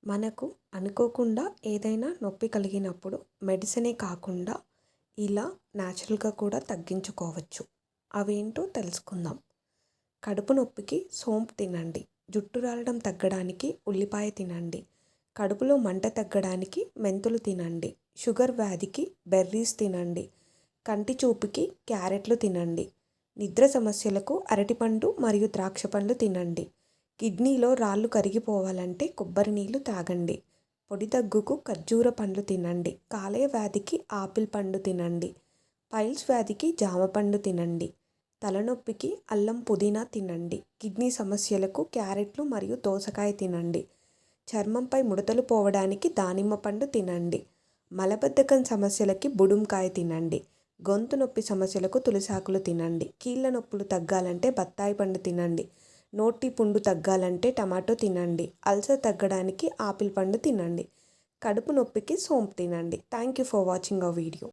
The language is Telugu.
మనకు అనుకోకుండా ఏదైనా నొప్పి కలిగినప్పుడు మెడిసినే కాకుండా ఇలా న్యాచురల్గా కూడా తగ్గించుకోవచ్చు. అవేంటో తెలుసుకుందాం. కడుపు నొప్పికి సోంపు తినండి. జుట్టు రాలడం తగ్గడానికి ఉల్లిపాయ తినండి. కడుపులో మంట తగ్గడానికి మెంతులు తినండి. షుగర్ వ్యాధికి బెర్రీస్ తినండి. కంటి చూపుకి క్యారెట్లు తినండి. నిద్ర సమస్యలకు అరటిపండు మరియు ద్రాక్ష పండ్లు తినండి. కిడ్నీలో రాళ్ళు కరిగిపోవాలంటే కొబ్బరి నీళ్లు తాగండి. పొడి దగ్గుకు ఖర్జూర పండ్లు తినండి. కాలేయ వ్యాధికి ఆపిల్ పండు తినండి. పైల్స్ వ్యాధికి జామ పండు తినండి. తలనొప్పికి అల్లం పుదీనా తినండి. కిడ్నీ సమస్యలకు క్యారెట్లు మరియు దోసకాయ తినండి. చర్మంపై ముడతలు పోవడానికి దానిమ్మ పండు తినండి. మలబద్ధకం సమస్యలకి బుడుంకాయ తినండి. గొంతు నొప్పి సమస్యలకు తులసాకులు తినండి. కీళ్ళ నొప్పులు తగ్గాలంటే బత్తాయి పండు తినండి. నోటి పుండు తగ్గాలంటే టమాటో తినండి. అల్సర్ తగ్గడానికి ఆపిల్ పండు తినండి. కడుపు నొప్పికి సోంపు తినండి. Thank you for watching our video.